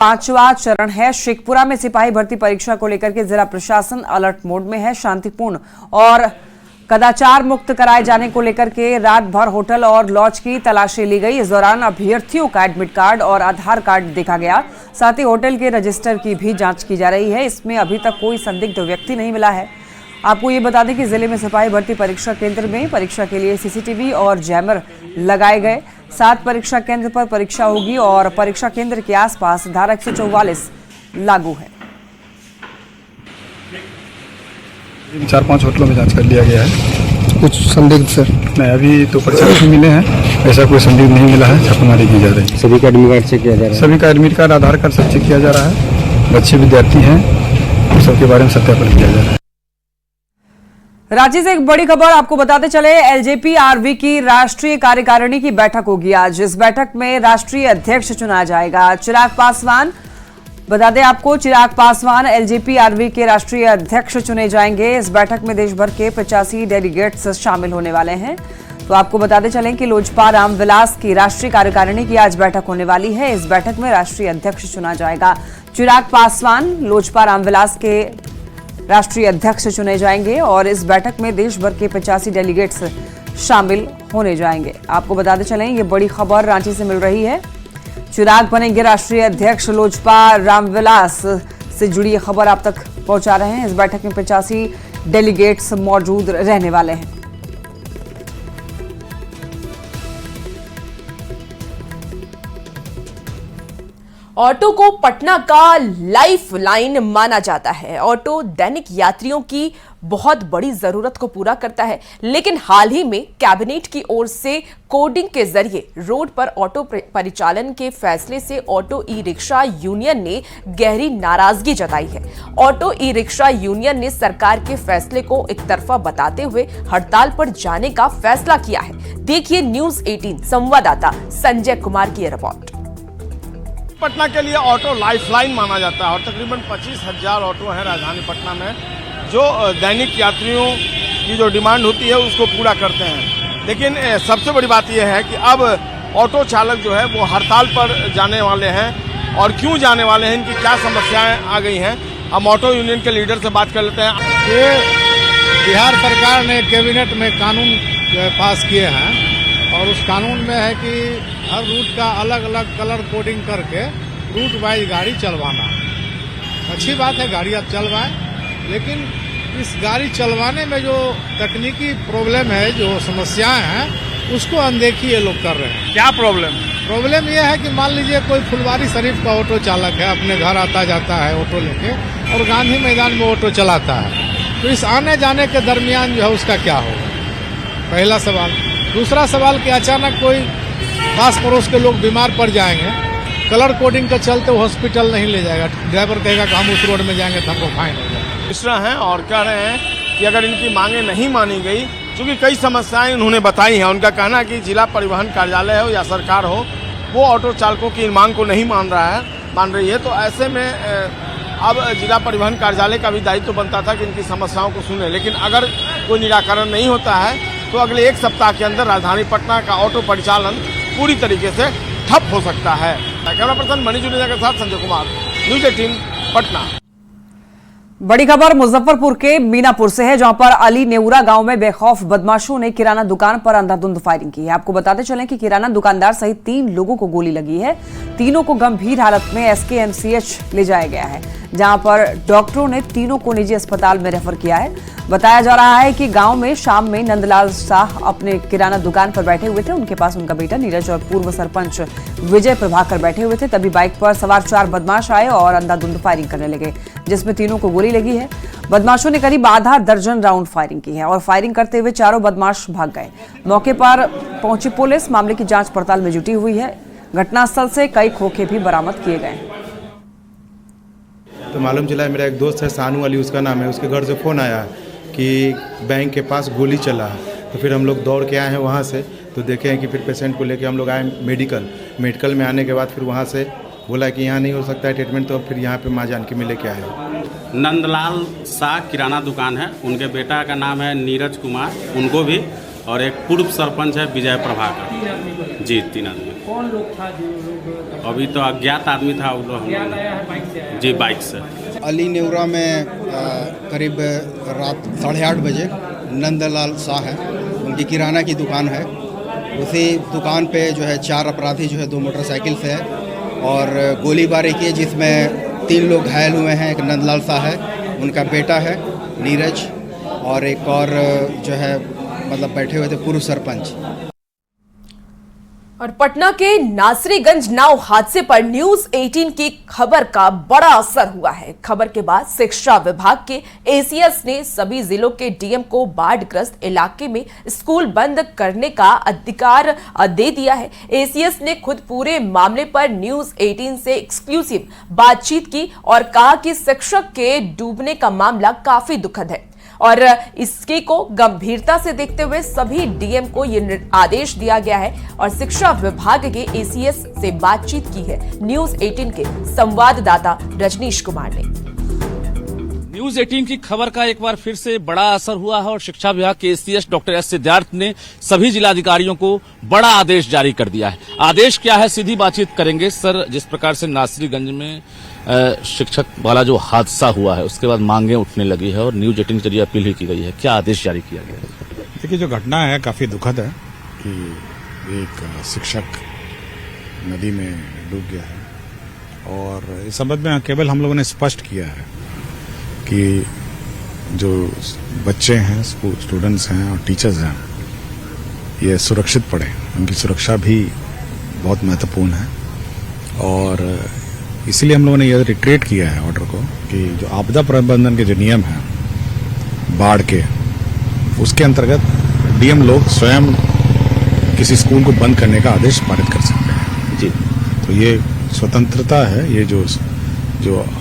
पांचवा चरण है। शेखपुरा में सिपाही भर्ती परीक्षा को लेकर के जिला प्रशासन अलर्ट मोड में है। शांतिपूर्ण और कदाचार मुक्त कराए जाने को लेकर के रात भर होटल और लॉज की तलाशी ली गई। इस दौरान अभ्यर्थियों का एडमिट कार्ड और आधार कार्ड देखा गया। साथ ही होटल के रजिस्टर की भी जांच की जा रही है। इसमें अभी तक कोई संदिग्ध व्यक्ति नहीं मिला है। आपको ये बता दें कि जिले में सिपाही भर्ती परीक्षा केंद्र में परीक्षा के लिए सीसीटीवी और जैमर लगाए गए। 7 परीक्षा केंद्र पर परीक्षा होगी और परीक्षा केंद्र के आसपास धारा 144 लागू है। 4-5 होटलों में जांच कर लिया गया है। कुछ संदिग्ध सर नहीं, अभी तो पर्चे मिले हैं, ऐसा कोई संदिग्ध नहीं मिला है। छापेमारी की जा रही है। सभी का एडमिट कार्ड चेक किया जा रहा है। सभी का एडमिट कार्ड, आधार कार्ड सब चेक किया जा रहा है। बच्चे विद्यार्थी हैं, सबके बारे में सत्यापन किया जा रहा है। रांची से एक बड़ी खबर आपको बताते चले। एलजेपी-आरवी की राष्ट्रीय कार्यकारिणी की बैठक होगी आज। इस बैठक में राष्ट्रीय अध्यक्ष चुना जाएगा। चिराग पासवान, बता दें आपको, चिराग पासवान एलजेपी-आरवी के राष्ट्रीय अध्यक्ष चुने जाएंगे। इस बैठक में देश भर के 85 डेलीगेट्स शामिल होने वाले हैं। तो आपको बताते चलें कि लोजपा रामविलास की राष्ट्रीय कार्यकारिणी की आज बैठक होने वाली है। इस बैठक में राष्ट्रीय अध्यक्ष चुना जाएगा। चिराग पासवान लोजपा रामविलास के राष्ट्रीय अध्यक्ष चुने जाएंगे और इस बैठक में देश भर के 85 डेलीगेट्स शामिल होने जाएंगे। आपको बताते चलें, ये बड़ी खबर रांची से मिल रही है। चिराग बनेंगे राष्ट्रीय अध्यक्ष। लोजपा रामविलास से जुड़ी ये खबर आप तक पहुंचा रहे हैं। इस बैठक में 85 डेलीगेट्स मौजूद रहने वाले हैं। ऑटो को पटना का लाइफ लाइन माना जाता है। ऑटो दैनिक यात्रियों की बहुत बड़ी जरूरत को पूरा करता है, लेकिन हाल ही में कैबिनेट की ओर से कोडिंग के जरिए रोड पर ऑटो परिचालन के फैसले से ऑटो ई रिक्शा यूनियन ने गहरी नाराजगी जताई है। ऑटो ई रिक्शा यूनियन ने सरकार के फैसले को एकतरफा बताते हुए हड़ताल पर जाने का फैसला किया है। देखिए न्यूज़ 18 संवाददाता संजय कुमार की रिपोर्ट। पटना के लिए ऑटो लाइफलाइन माना जाता है और तकरीबन 25,000 ऑटो हैं राजधानी पटना में, जो दैनिक यात्रियों की जो डिमांड होती है उसको पूरा करते हैं। लेकिन सबसे बड़ी बात यह है कि अब ऑटो चालक जो है वो हड़ताल पर जाने वाले हैं। और क्यों जाने वाले हैं, इनकी क्या समस्याएं आ गई हैं, हम ऑटो यूनियन के लीडर से बात कर लेते हैं। ये बिहार सरकार ने कैबिनेट में कानून पास किए हैं और उस कानून में है कि हर रूट का अलग अलग कलर कोडिंग करके रूट वाइज गाड़ी चलवाना। अच्छी बात है, गाड़ी अब चलवाएं, लेकिन इस गाड़ी चलवाने में जो तकनीकी प्रॉब्लम है, जो समस्याएं हैं, उसको अनदेखी ये लोग कर रहे हैं। क्या प्रॉब्लम यह है कि मान लीजिए कोई फुलवारी शरीफ का ऑटो चालक है, अपने घर आता जाता है ऑटो लेके और गांधी मैदान में ऑटो चलाता है, तो इस आने जाने के दरमियान जो है उसका क्या होगा, पहला सवाल। दूसरा सवाल कि अचानक कोई पास पड़ोस के लोग बीमार पड़ जाएंगे, कलर कोडिंग के चलते वो हॉस्पिटल नहीं ले जाएगा, ड्राइवर कहेगा कि हम उस रोड में जाएंगे तो हमको फाइन हो जाएगा। मिश्रा हैं और कह रहे हैं कि अगर इनकी मांगें नहीं मानी गई, क्योंकि कई समस्याएं उन्होंने बताई हैं, उनका कहना है कि जिला परिवहन कार्यालय हो या सरकार हो, वो ऑटो चालकों की मांग को नहीं मान रही है। तो ऐसे में अब जिला परिवहन कार्यालय का भी दायित्व बनता था कि इनकी समस्याओं को सुने। लेकिन अगर कोई निराकरण नहीं होता है तो अगले 1 सप्ताह के अंदर राजधानी पटना का ऑटो परिचालन पूरी तरीके से ठप हो सकता है। कैमरा पर्सन मनीष जुनेजा के साथ संजय कुमार, न्यूज़ 18 पटना। बड़ी खबर मुजफ्फरपुर के मीनापुर से है, जहां पर अली नेउरा गांव में बेखौफ बदमाशों ने किराना दुकान पर अंधाधुंध फायरिंग की है। आपको बताते चलें कि किराना दुकानदार सहित 3 लोगों को गोली लगी है। तीनों को गंभीर हालत में एसकेएमसीएच ले जाया गया है, जहां पर डॉक्टरों ने तीनों को निजी अस्पताल में रेफर किया है। बताया जा रहा है कि गांव में शाम में नंदलाल शाह अपने किराना दुकान पर बैठे हुए थे। उनके पास उनका बेटा नीरज और पूर्व सरपंच विजय प्रभाकर बैठे हुए थे। तभी बाइक पर सवार 4 बदमाश आए और अंधाधुंध फायरिंग करने लगे, जिसमें तीनों को गोली लगी है। बदमाशों ने करीब आधा दर्जन राउंड फायरिंग की है और फायरिंग करते हुए चारों बदमाश भाग गए। मौके पर पहुंची पुलिस मामले की जांच पड़ताल में जुटी हुई है। घटनास्थल से कई खोखे भी बरामद किए गए। तो मालूम चला, मेरा एक दोस्त है सानू अली उसका नाम है, उसके घर से फ़ोन आया कि बैंक के पास गोली चला। तो फिर हम लोग दौड़ के आए हैं वहाँ से, तो देखे हैं कि फिर पेशेंट को लेके हम लोग आए मेडिकल में आने के बाद फिर वहाँ से बोला कि यहाँ नहीं हो सकता है ट्रीटमेंट, तो फिर यहाँ पे माँ जानकी में लेके आए। नंदलाल शाह किराना दुकान है, उनके बेटा का नाम है नीरज कुमार, उनको भी, और एक पूर्व सरपंच है विजय प्रभाकर जी, 3 आदमी। कौन लोग था जो लोग? अभी तो अज्ञात आदमी था वो लोग। क्या लाया है, बाइक से आया? जी, बाइक से। अली नेवरा में करीब रात 8:30 बजे नंदलाल शाह है, उनकी किराना की दुकान है। उसी दुकान पे जो है 4 अपराधी जो है 2 मोटरसाइकिल से है और गोलीबारी की, जिसमें 3 लोग घायल हुए हैं। एक नंदलाल शाह है, उनका बेटा है नीरज, और एक और जो है मतलब बैठे हुए थे पूर्व सरपंच। और पटना के नासरीगंज नाव हादसे पर न्यूज 18 की खबर का बड़ा असर हुआ है। खबर के बाद शिक्षा विभाग के एसीएस ने सभी जिलों के डीएम को बाढ़ग्रस्त इलाके में स्कूल बंद करने का अधिकार दे दिया है। एसीएस ने खुद पूरे मामले पर न्यूज 18 से एक्सक्लूसिव बातचीत की और कहा कि शिक्षक के डूबने का मामला काफी दुखद है और इसके को गंभीरता से देखते हुए सभी डीएम को यह आदेश दिया गया है और शिक्षा विभाग के एसीएस से बातचीत की है न्यूज 18 के संवाददाता रजनीश कुमार ने। न्यूज 18 की खबर का एक बार फिर से बड़ा असर हुआ है और शिक्षा विभाग के एसीएस डॉक्टर एस सिद्धार्थ ने सभी जिलाधिकारियों को बड़ा आदेश जारी कर दिया है। आदेश क्या है, सीधी बातचीत करेंगे। सर, जिस प्रकार से नासरीगंज में शिक्षक वाला जो हादसा हुआ है उसके बाद मांगे उठने लगी है और न्यूज 18 के जरिए अपील ही की गई है, क्या आदेश जारी किया गया है? देखिए, जो घटना है काफ़ी दुखद है कि एक शिक्षक नदी में डूब गया है और इस संबंध में केवल हम लोगों ने स्पष्ट किया है कि जो बच्चे हैं, स्टूडेंट्स हैं और टीचर्स हैं, ये सुरक्षित पढ़े, उनकी सुरक्षा भी बहुत महत्वपूर्ण है। और इसीलिए हम लोगों ने यह रिट्रेट किया है ऑर्डर को कि जो आपदा प्रबंधन के जो नियम हैं बाढ़ के, उसके अंतर्गत डीएम लोग स्वयं किसी स्कूल को बंद करने का आदेश पारित कर सकते हैं। जी, तो ये स्वतंत्रता है, ये जो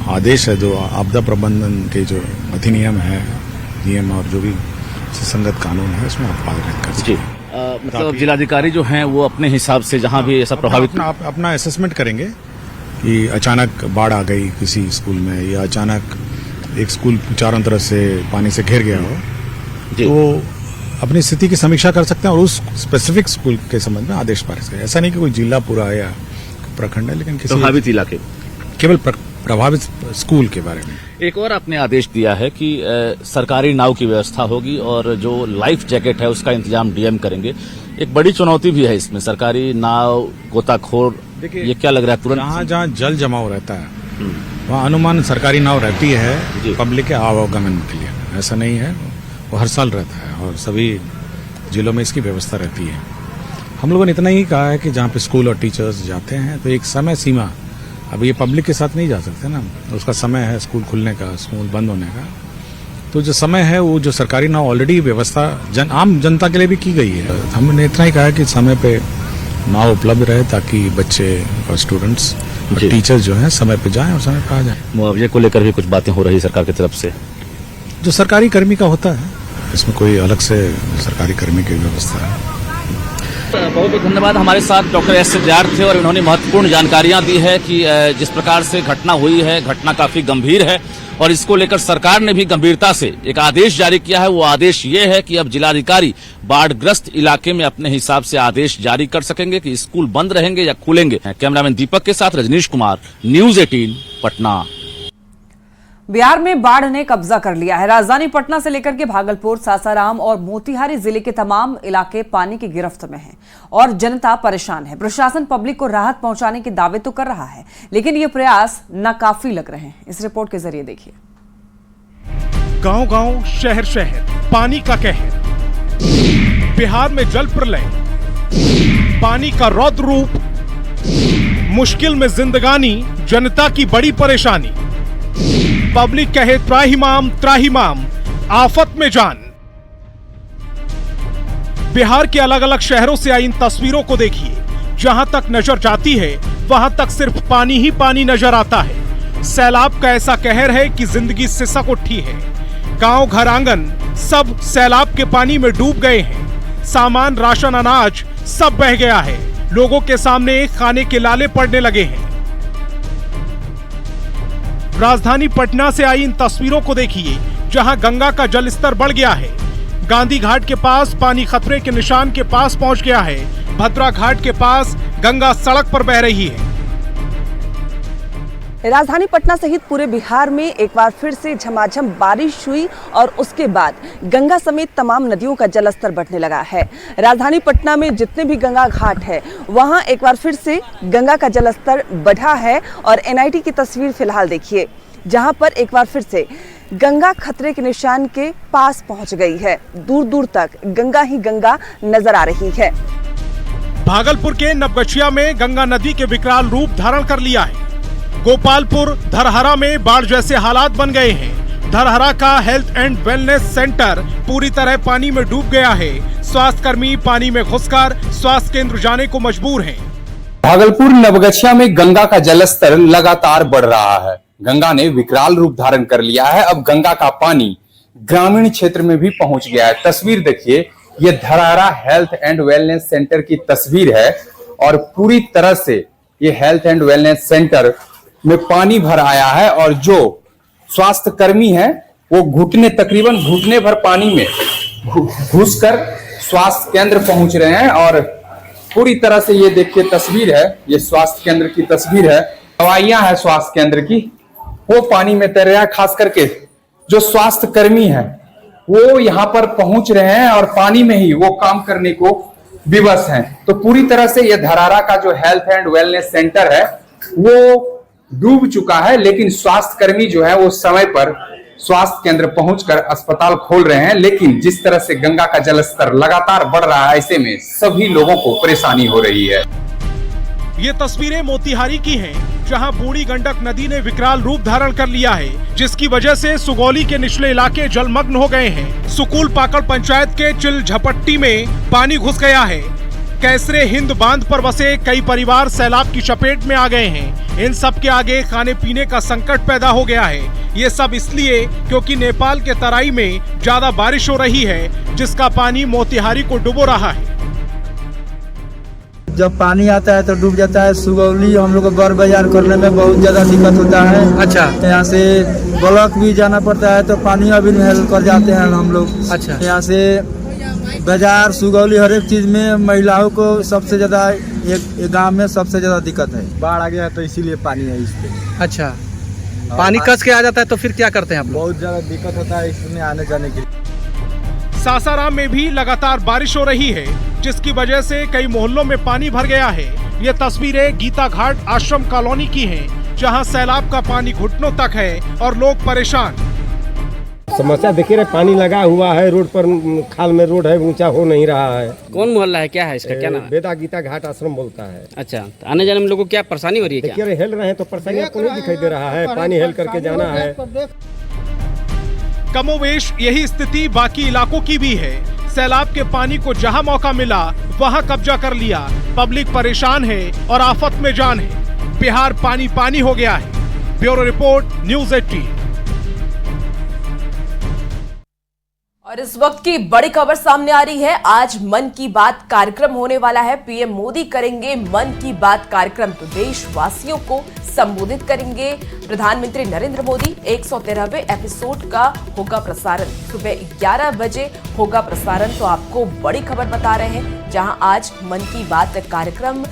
आदेश है, जो आपदा प्रबंधन के जो अधिनियम है, नियम और जो भी सुसंगत कानून है, उसमें आप पालन कर सकते हैं। मतलब जिलाधिकारी जो हैं वो अपने हिसाब से जहां भी ऐसा प्रभावित अपना असेसमेंट करेंगे कि अचानक बाढ़ आ गई किसी स्कूल में या अचानक एक स्कूल चारों तरफ से पानी से घिर गया हो, तो अपनी स्थिति की समीक्षा कर सकते हैं और उस स्पेसिफिक स्कूल के संबंध में आदेश पारित करें। ऐसा नहीं कि कोई जिला पूरा या प्रखंड है, लेकिन किसी प्रभावित इलाके, केवल प्रभावित स्कूल के बारे में। एक और आपने आदेश दिया है कि सरकारी नाव की व्यवस्था होगी और जो लाइफ जैकेट है उसका इंतजाम डीएम करेंगे। एक बड़ी चुनौती भी है इसमें, सरकारी नाव, गोताखोर, ये क्या लग रहा है तुरंत? जहाँ जल जमाव रहता है वहाँ अनुमान सरकारी नाव रहती है पब्लिक के आवागमन के लिए, ऐसा नहीं है, वो हर साल रहता है और सभी जिलों में इसकी व्यवस्था रहती है। हम लोगों ने इतना ही कहा है कि जहाँ पे स्कूल और टीचर्स जाते हैं तो एक समय सीमा, अब ये पब्लिक के साथ नहीं जा सकते ना, उसका समय है स्कूल खुलने का, स्कूल बंद होने का, तो जो समय है वो जो सरकारी नाव ऑलरेडी व्यवस्था आम जनता के लिए भी की गई है। हमने इतना ही कहा है कि समय पे नाव उपलब्ध रहे ताकि बच्चे और स्टूडेंट्स और टीचर्स जो हैं समय पे जाएं और समय पे आ जाएं। मुआवजे को लेकर भी कुछ बातें हो रही सरकार की तरफ से, जो सरकारी कर्मी का होता है, इसमें कोई अलग से सरकारी कर्मी की व्यवस्था है। बहुत बहुत धन्यवाद। हमारे साथ डॉक्टर एस सिद्धार्थ थे और इन्होंने महत्वपूर्ण जानकारियां दी है कि जिस प्रकार से घटना हुई है, घटना काफी गंभीर है और इसको लेकर सरकार ने भी गंभीरता से एक आदेश जारी किया है। वो आदेश ये है कि अब जिलाधिकारी बाढ़ग्रस्त इलाके में अपने हिसाब से आदेश जारी कर सकेंगे कि स्कूल बंद रहेंगे या खुलेंगे। कैमरामैन दीपक के साथ रजनीश कुमार, न्यूज 18 पटना। बिहार में बाढ़ ने कब्जा कर लिया है। राजधानी पटना से लेकर के भागलपुर, सासाराम और मोतिहारी जिले के तमाम इलाके पानी की गिरफ्त में हैं और जनता परेशान है। प्रशासन पब्लिक को राहत पहुंचाने के दावे तो कर रहा है, लेकिन ये प्रयास नाकाफी लग रहे हैं। इस रिपोर्ट के जरिए देखिए। गांव-गांव, शहर-शहर पानी का कहर। बिहार में जल प्रलय, पानी का रौद्र रूप, मुश्किल में जिंदगानी, जनता की बड़ी परेशानी। पब्लिक कहे त्राहिमाम त्राहिमाम, आफत में जान। बिहार के अलग अलग शहरों से आई इन तस्वीरों को देखिए। जहां तक नजर जाती है वहां तक सिर्फ पानी ही पानी नजर आता है। सैलाब का ऐसा कहर है कि जिंदगी सिसक उठी है। गांव, घर, आंगन सब सैलाब के पानी में डूब गए हैं। सामान, राशन, अनाज सब बह गया है। लोगों के सामने खाने के लाले पड़ने लगे हैं। राजधानी पटना से आई इन तस्वीरों को देखिए, जहां गंगा का जलस्तर बढ़ गया है। गांधी घाट के पास पानी खतरे के निशान के पास पहुंच गया है। भद्रा घाट के पास गंगा सड़क पर बह रही है। राजधानी पटना सहित पूरे बिहार में एक बार फिर से झमाझम बारिश हुई और उसके बाद गंगा समेत तमाम नदियों का जलस्तर बढ़ने लगा है। राजधानी पटना में जितने भी गंगा घाट है वहां एक बार फिर से गंगा का जलस्तर बढ़ा है और एनआईटी की तस्वीर फिलहाल देखिए, जहां पर एक बार फिर से गंगा खतरे के निशान के पास पहुंच गई है। दूर दूर तक गंगा ही गंगा नजर आ रही है। भागलपुर के नवगछिया में गंगा नदी के विकराल रूप धारण कर लिया है। गोपालपुर धरहरा में बाढ़ जैसे हालात बन गए हैं। धरहरा का हेल्थ एंड वेलनेस सेंटर पूरी तरह पानी में डूब गया है। स्वास्थ्य कर्मी पानी में घुसकर स्वास्थ्य केंद्र जाने को मजबूर हैं। भागलपुर नवगछिया में गंगा का जलस्तर लगातार बढ़ रहा है। गंगा ने विकराल रूप धारण कर लिया है। अब गंगा का पानी ग्रामीण क्षेत्र में भी पहुंच गया है। तस्वीर देखिए, ये Dharhara health and wellness centre की तस्वीर है और पूरी तरह से ये हेल्थ एंड वेलनेस सेंटर में पानी भर आया है और जो स्वास्थ्य कर्मी है वो तकरीबन घुटने भर पानी में घुसकर स्वास्थ्य केंद्र पहुंच रहे हैं। और पूरी तरह से ये देखिए तस्वीर है, ये स्वास्थ्य केंद्र की तस्वीर है। दवाइयां है स्वास्थ्य केंद्र की, वो पानी में तैर रहा है। खास करके जो स्वास्थ्य कर्मी है वो यहाँ पर पहुंच रहे हैं और पानी में ही वो काम करने को विवश हैं। तो पूरी तरह से ये धरहरा का जो हेल्थ एंड वेलनेस सेंटर है वो डूब चुका है, लेकिन स्वास्थ्य कर्मी जो है वो समय पर स्वास्थ्य केंद्र पहुंचकर अस्पताल खोल रहे हैं। लेकिन जिस तरह से गंगा का जलस्तर लगातार बढ़ रहा है, ऐसे में सभी लोगों को परेशानी हो रही है। ये तस्वीरें मोतिहारी की हैं, जहां बूढ़ी गंडक नदी ने विकराल रूप धारण कर लिया है, जिसकी वजह से सुगौली के निचले इलाके जलमग्न हो गए हैं। सुकुल पाकड़ पंचायत के चिल झपट्टी में पानी घुस गया है। कैसरे हिंद बांध पर बसे कई परिवार सैलाब की चपेट में आ गए हैं। इन सब के आगे खाने पीने का संकट पैदा हो गया है। ये सब इसलिए क्योंकि नेपाल के तराई में ज्यादा बारिश हो रही है, जिसका पानी मोतिहारी को डुबो रहा है। जब पानी आता है तो डूब जाता है। सुगौली हम लोग को बर बाजार करने में बहुत ज्यादा दिक्कत होता है। अच्छा, यहाँ से ब्लॉक भी जाना पड़ता है तो पानी अभी हेल्प कर जाते हैं हम लोग। अच्छा, यहाँ से बाजार सुगौली हर एक चीज में महिलाओं को सबसे ज्यादा एक गांव में सबसे ज्यादा दिक्कत है। बाढ़ आ गया है तो इसीलिए पानी है इस पे। अच्छा, पानी कस के आ जाता है तो फिर क्या करते हैं आप? बहुत ज्यादा दिक्कत होता है इसमें आने जाने के लिए। सासाराम में भी लगातार बारिश हो रही है, जिसकी वजह से कई मोहल्लों में पानी भर गया है। ये तस्वीरें गीता घाट आश्रम कॉलोनी की हैं, जहां सैलाब का पानी घुटनों तक है और लोग परेशान। समस्या देखिए रहे, पानी लगा हुआ है रोड पर, खाल में रोड है, ऊंचा हो नहीं रहा है। कौन मोहल्ला है, क्या है इसका, क्या नाम है? बेदा गीता घाट आश्रम बोलता है। अच्छा, आने जाने में लोगों को क्या परेशानी हो रही है? देखिए रहे, हेल रहे हैं तो परेशानी आपको नहीं दिखाई दे रहा है। पानी हेल करके जाना है। कमोवेश यही स्थिति बाकी इलाकों की भी है। सैलाब के पानी को जहां मौका मिला वहां कब्जा कर लिया। पब्लिक परेशान है और आफत में जान है। बिहार पानी पानी हो गया है। Bureau report, news 18। और इस वक्त की बड़ी खबर सामने आ रही है। आज मन की बात कार्यक्रम होने वाला है। पीएम मोदी करेंगे मन की बात कार्यक्रम, तो देशवासियों को संबोधित करेंगे। प्रधानमंत्री नरेंद्र मोदी 113वें एपिसोड का होगा प्रसारण। सुबह 11 बजे होगा प्रसारण। तो आपको बड़ी खबर बता रहे हैं, जहां आज मन की बात कार्यक्रम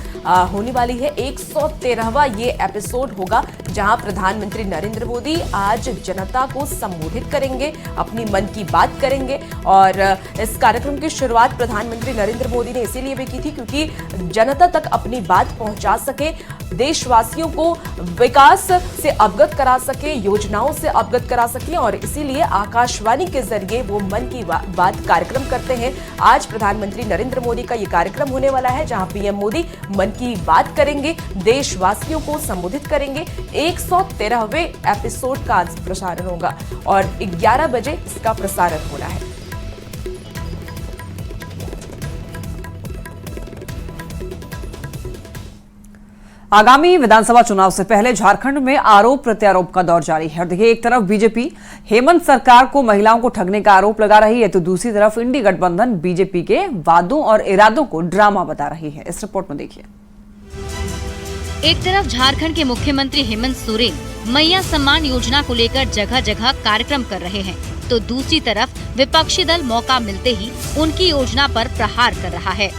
होने वाली है। 113वां ये एपिसोड होगा, जहां प्रधानमंत्री नरेंद्र मोदी आज जनता को संबोधित करेंगे, अपनी मन की बात करेंगे। और इस कार्यक्रम की शुरुआत प्रधानमंत्री नरेंद्र मोदी ने इसीलिए भी की थी क्योंकि जनता तक अपनी बात पहुंचा सके, देशवासियों को विकास से अवगत करा सके, योजनाओं से अवगत करा सके। और इसीलिए आकाशवाणी के जरिए वो मन की बात कार्यक्रम करते हैं। आज प्रधानमंत्री नरेंद्र मोदी का ये कार्यक्रम होने वाला है, जहां पीएम मोदी मन की बात करेंगे, देशवासियों को संबोधित करेंगे। 113वें एपिसोड का आज प्रसारण होगा और 11 बजे इसका प्रसारण होना है। आगामी विधानसभा चुनाव से पहले झारखंड में आरोप प्रत्यारोप का दौर जारी है। देखिए, एक तरफ बीजेपी हेमंत सरकार को महिलाओं को ठगने का आरोप लगा रही है, तो दूसरी तरफ इंडी गठबंधन बीजेपी के वादों और इरादों को ड्रामा बता रही है। इस रिपोर्ट में देखिए। एक तरफ झारखंड के मुख्यमंत्री हेमंत सोरेन मैया सम्मान योजना को लेकर जगह जगह कार्यक्रम कर रहे हैं, तो दूसरी तरफ विपक्षी दल मौका मिलते ही उनकी योजना पर प्रहार कर रहा है।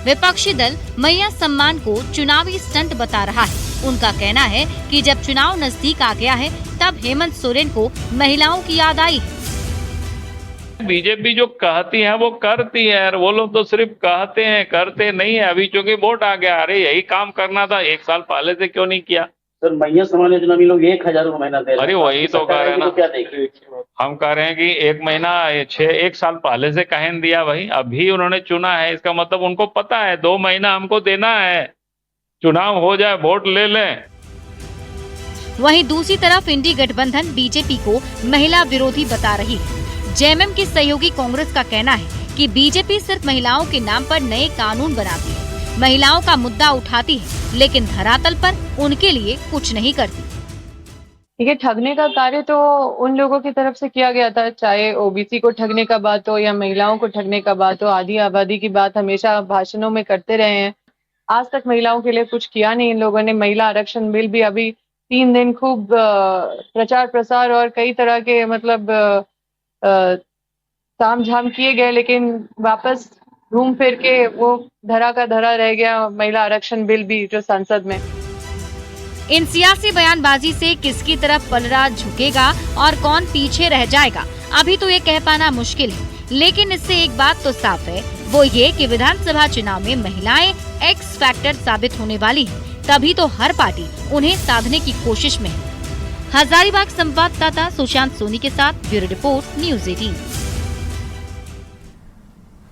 विपक्षी दल मैया सम्मान को चुनावी स्टंट बता रहा है। उनका कहना है कि जब चुनाव नजदीक आ गया है तब हेमंत सोरेन को महिलाओं की याद आई। बीजेपी जो कहती है वो करती है, वो लोग तो सिर्फ कहते हैं, करते नहीं है। अभी चूंकि वोट आ गया, अरे यही काम करना था, 1 साल पहले से क्यों नहीं किया? सर मैया सम्मान योजना में लोग 1000 महीना दे रहे हैं। अरे वही तो कह रहे हैं ना, क्या देखें? हम कह रहे हैं कि 1 महीना 1 साल पहले से कहें दिया भाई, अभी उन्होंने चुना है, इसका मतलब उनको पता है 2 महीना हमको देना है, चुनाव हो जाए वोट ले लें। वहीं दूसरी तरफ इंडी गठबंधन बीजेपी को महिला विरोधी बता रही है। जेएमएम की सहयोगी कांग्रेस का कहना है कि बीजेपी सिर्फ महिलाओं के नाम पर नए कानून बनाती है, महिलाओं का मुद्दा उठाती है, लेकिन धरातल पर उनके लिए कुछ नहीं करती। ये ठगने का कार्य तो उन लोगों की तरफ से किया गया था, चाहे ओबीसी को ठगने का बात हो या महिलाओं को ठगने का बात हो, आधी आबादी की बात हमेशा भाषणों में करते रहे हैं। आज तक महिलाओं के लिए कुछ किया नहीं इन लोगों ने। महिला आरक्षण बिल भी अभी 3 दिन खूब प्रचार प्रसार और कई तरह के मतलब ताम झाम किए गए, लेकिन वापस घूम फिर के वो धरा का धरा रह गया महिला आरक्षण बिल भी जो संसद में। इन सियासी बयानबाजी से किसकी तरफ पलड़ा झुकेगा और कौन पीछे रह जाएगा, अभी तो ये कह पाना मुश्किल है। लेकिन इससे एक बात तो साफ है, वो ये कि विधानसभा चुनाव में महिलाएं एक्स फैक्टर साबित होने वाली हैं। तभी तो हर पार्टी उन्हें साधने की कोशिश में है। हजारीबाग संवाददाता सुशांत सोनी के साथ ब्यूरो रिपोर्ट न्यूज़ 18।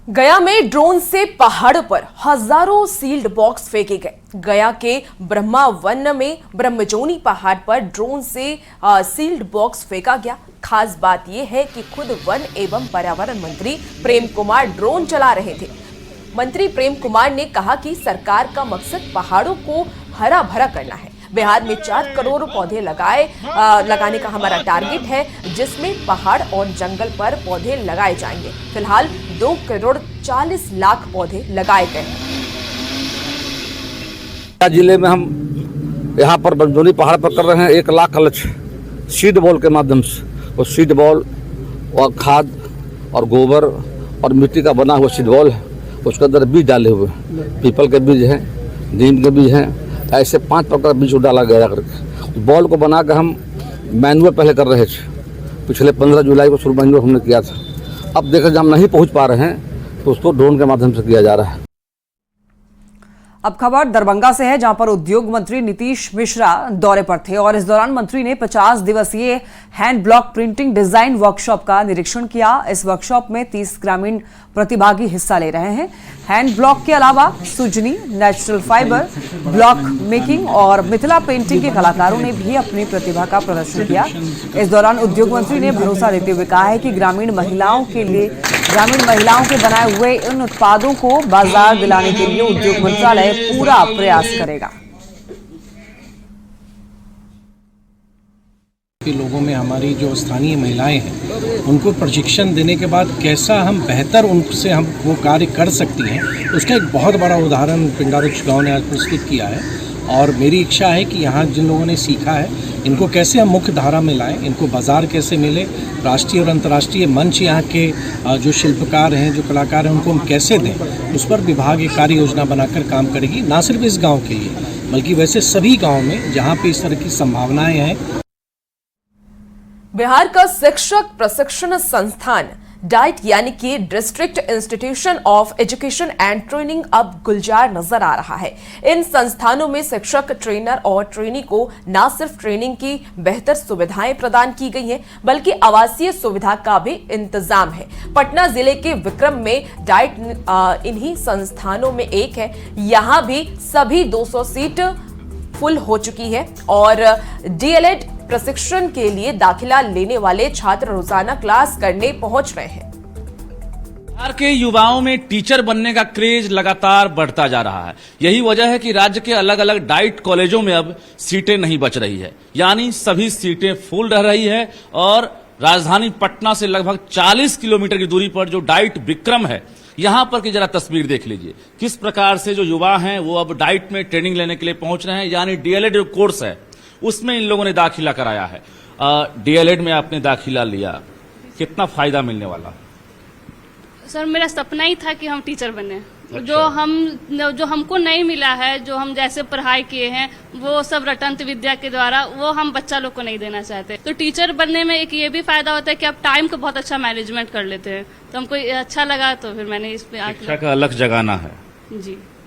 गया में ड्रोन से पहाड़ों पर हजारों सील्ड बॉक्स फेंके गए। गया के ब्रह्मा वन में ब्रह्मजोनी पहाड़ पर ड्रोन से सील्ड बॉक्स फेंका गया। खास बात यह है कि खुद वन एवं पर्यावरण मंत्री प्रेम कुमार ड्रोन चला रहे थे। मंत्री प्रेम कुमार ने कहा कि सरकार का मकसद पहाड़ों को हरा भरा करना है। बिहार में 4 करोड़ पौधे लगाने का हमारा टारगेट है, जिसमें पहाड़ और जंगल पर पौधे लगाए जाएंगे। फिलहाल 2 करोड़ 40 लाख पौधे लगाए गए हैं। जिले में हम यहाँ पर ब्रह्मजोनी पहाड़ पर कर रहे हैं 1 लाख का लक्ष्य सीड बॉल के माध्यम से। और सीड बॉल और खाद और गोबर और मिट्टी का बना हुआ सीड बॉल है, उसके अंदर बीज डाले हुए, पीपल के बीज हैं, नीम के बीज हैं, ऐसे 5 प्रकार बीज डाला गया करके। बॉल को बना कर हम मैनुअल पहले कर रहे थे, पिछले 15 जुलाई को शुरू मैनुअल हमने किया था। अब देखा जब हम नहीं पहुंच पा रहे हैं तो उसको ड्रोन के माध्यम से किया जा रहा है। अब खबर दरभंगा से है, जहां पर उद्योग मंत्री नीतीश मिश्रा दौरे पर थे और इस दौरान मंत्री ने 50 दिवसीय hand block printing design workshop का निरीक्षण किया। इस वर्कशॉप में 30 ग्रामीण प्रतिभागी हिस्सा ले रहे हैं। हैंड ब्लॉक के अलावा Sujani, natural fibre, block making और मिथिला पेंटिंग के कलाकारों ने भी अपनी प्रतिभा का प्रदर्शन किया। इस दौरान उद्योग मंत्री ने भरोसा देते हुए कहा है कि ग्रामीण महिलाओं के बनाए हुए इन उत्पादों को बाजार दिलाने के लिए उद्योग मंत्रालय पूरा प्रयास करेगा। लोगों में हमारी जो स्थानीय महिलाएं हैं उनको प्रशिक्षण देने के बाद कैसा हम बेहतर उनसे हम वो कार्य कर सकती हैं, उसका एक बहुत बड़ा उदाहरण पिंडारुक्ष गांव ने आज प्रस्तुत किया है। और मेरी इच्छा है कि यहाँ जिन लोगों ने सीखा है इनको कैसे हम मुख्य धारा में लाएं, इनको बाजार कैसे मिले, राष्ट्रीय और अंतर्राष्ट्रीय मंच यहाँ के जो शिल्पकार हैं, जो कलाकार हैं, उनको हम कैसे दें, उस पर विभाग एक कार्य योजना बनाकर काम करेगी। ना सिर्फ इस गाँव के लिए बल्कि वैसे सभी गाँव में जहाँ पे इस तरह की संभावनाएं हैं। बिहार का शिक्षक प्रशिक्षण संस्थान डाइट यानी कि district institution of education and training अब गुलजार नजर आ रहा है। इन संस्थानों में शिक्षक, ट्रेनर और ट्रेनी को न सिर्फ ट्रेनिंग की बेहतर सुविधाएं प्रदान की गई हैं, बल्कि आवासीय सुविधा का भी इंतजाम है। पटना जिले के विक्रम में डाइट इन्हीं संस्थानों में एक है। यहाँ भी सभी 200 सीट फुल हो चुकी है और डीएलएड प्रशिक्षण के लिए दाखिला लेने वाले छात्र रोजाना क्लास करने पहुंच रहे हैं। बिहार के युवाओं में टीचर बनने का क्रेज लगातार बढ़ता जा रहा है। यही वजह है कि राज्य के अलग अलग डाइट कॉलेजों में अब सीटें नहीं बच रही है, यानी सभी सीटें फुल रह रही है। और राजधानी पटना से लगभग 40 किलोमीटर की दूरी पर जो डाइट विक्रम है, यहां पर की जरा तस्वीर देख लीजिए किस प्रकार से जो युवा हैं वो अब डाइट में ट्रेनिंग लेने के लिए पहुंच रहे हैं। यानी डीएलएड जो कोर्स है उसमें इन लोगों ने दाखिला कराया है। डीएलएड में आपने दाखिला लिया, कितना फायदा मिलने वाला? सर मेरा सपना ही था कि हम टीचर बने, जो हमको नहीं मिला है, जो हम जैसे पढ़ाई किए हैं वो सब रटंत विद्या के द्वारा, वो हम बच्चा लोग को नहीं देना चाहते। तो टीचर बनने में एक ये भी फायदा होता है कि आप टाइम को बहुत अच्छा मैनेजमेंट कर लेते हैं, तो हमको अच्छा लगा, तो फिर मैंने इस पे शिक्षा का अलग जगाना है।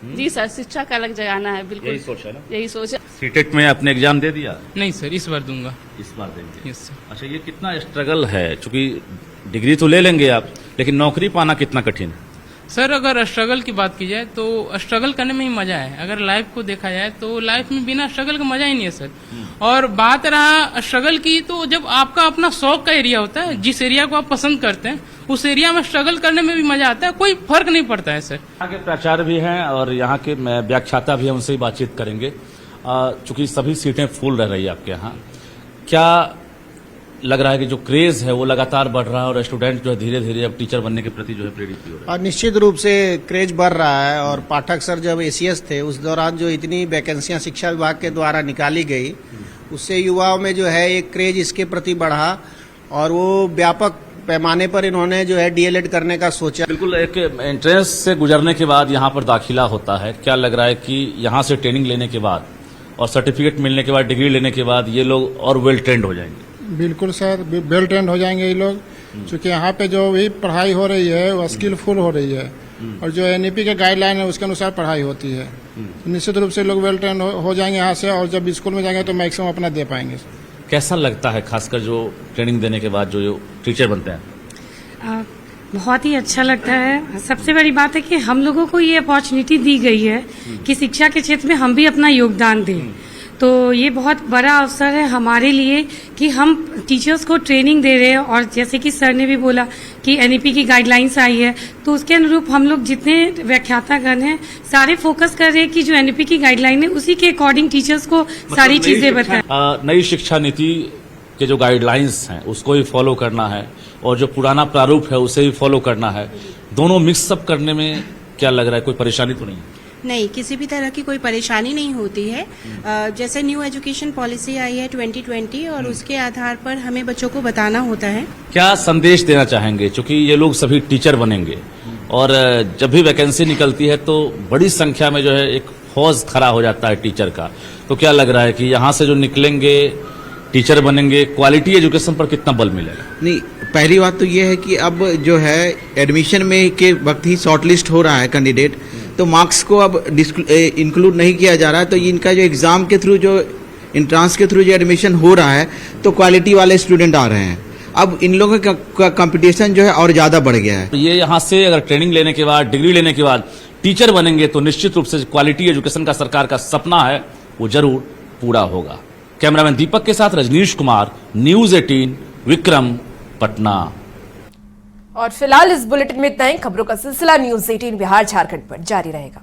जी सर, शिक्षा का अलग जगाना है, बिल्कुल यही सोच है ना? यही सोच है। सीटेट में आपने एग्जाम दे दिया? नहीं सर, इस बार दूंगा। इस बार देंगे? Yes sir. अच्छा, ये कितना स्ट्रगल है, चूंकि डिग्री तो ले लेंगे आप, लेकिन नौकरी पाना कितना कठिन है? सर अगर स्ट्रगल की बात की जाए तो स्ट्रगल करने में ही मजा है। अगर लाइफ को देखा जाए तो लाइफ में बिना स्ट्रगल का मजा ही नहीं है सर। और बात रहा स्ट्रगल की, तो जब आपका अपना शौक का एरिया होता है, जिस एरिया को आप पसंद करते हैं, उस एरिया में स्ट्रगल करने में भी मजा आता है, कोई फर्क नहीं पड़ता है सर। यहाँ के प्राचार्य भी हैं और यहाँ के व्याख्याता भी हैं, उनसे ही बातचीत करेंगे। चूंकि सभी सीटें फुल रह रही है आपके यहाँ, क्या लग रहा है कि जो क्रेज है वो लगातार बढ़ रहा है और स्टूडेंट जो है धीरे धीरे अब टीचर बनने के प्रति जो है प्रेरित भी हो रहा है? और निश्चित रूप से क्रेज बढ़ रहा है। और पाठक सर जब एसीएस थे उस दौरान जो इतनी वैकेंसियां शिक्षा विभाग के द्वारा निकाली गई, उससे युवाओं में जो है एक क्रेज इसके प्रति बढ़ा और वो व्यापक पैमाने पर इन्होंने जो है डीएलएड करने का सोचा। बिल्कुल, एक एंट्रेंस से गुजरने के बाद यहाँ पर दाखिला होता है। क्या लग रहा है कि यहाँ से ट्रेनिंग लेने के बाद और सर्टिफिकेट मिलने के बाद, डिग्री लेने के बाद ये लोग और वेल ट्रेंड हो जाएंगे? बिल्कुल सर, वेल ट्रेंड हो जाएंगे ये लोग, क्योंकि यहाँ पे जो भी पढ़ाई हो रही है वो स्किलफुल हो रही है और जो एनईपी के गाइडलाइन है उसके अनुसार पढ़ाई होती है। निश्चित रूप से लोग वेल ट्रेंड हो जाएंगे यहाँ से, और जब स्कूल में जाएंगे तो मैक्सिमम अपना दे पाएंगे। कैसा लगता है खासकर जो ट्रेनिंग देने के बाद जो टीचर बनते हैं? बहुत ही अच्छा लगता है। सबसे बड़ी बात है कि हम लोगों को ये अपॉर्चुनिटी दी गई है कि शिक्षा के क्षेत्र में हम भी अपना योगदान दें, तो ये बहुत बड़ा अवसर है हमारे लिए कि हम टीचर्स को ट्रेनिंग दे रहे हैं। और जैसे कि सर ने भी बोला कि एनईपी की गाइडलाइंस आई है, तो उसके अनुरूप हम लोग जितने व्याख्यातागण हैं सारे फोकस कर रहे हैं कि जो एनईपी की गाइडलाइन है उसी के अकॉर्डिंग टीचर्स को सारी चीजें बताएं। नई शिक्षा नीति के जो गाइडलाइंस हैं उसको ही फॉलो करना है और जो पुराना प्रारूप है उसे ही फॉलो करना है। दोनों मिक्सअप करने में क्या लग रहा है, कोई परेशानी तो नहीं? नहीं, किसी भी तरह की कोई परेशानी नहीं होती है। जैसे न्यू एजुकेशन पॉलिसी आई है 2020 और उसके आधार पर हमें बच्चों को बताना होता है। क्या संदेश देना चाहेंगे, क्योंकि ये लोग सभी टीचर बनेंगे और जब भी वैकेंसी निकलती है तो बड़ी संख्या में जो है एक फौज खड़ा हो जाता है टीचर का, तो क्या लग रहा है कि यहाँ से जो निकलेंगे टीचर बनेंगे, क्वालिटी एजुकेशन पर कितना बल मिलेगा? नहीं, पहली बात तो ये है कि अब जो है एडमिशन में के वक्त ही शॉर्टलिस्ट हो रहा है कैंडिडेट, तो मार्क्स को अब इंक्लूड नहीं किया जा रहा है। तो इनका जो एग्जाम के थ्रू, जो इंट्रांस के थ्रू जो एडमिशन हो रहा है, तो क्वालिटी वाले स्टूडेंट आ रहे हैं। अब इन लोगों का कंपटीशन जो है और ज्यादा बढ़ गया है। ये यहाँ से अगर ट्रेनिंग लेने के बाद, डिग्री लेने के बाद टीचर बनेंगे तो निश्चित रूप से क्वालिटी एजुकेशन का सरकार का सपना है वो जरूर पूरा होगा। कैमरामैन दीपक के साथ रजनीश कुमार, न्यूज 18 विक्रम, पटना। और फिलहाल इस बुलेटिन में इतना ही। खबरों का सिलसिला न्यूज 18 बिहार झारखंड पर जारी रहेगा।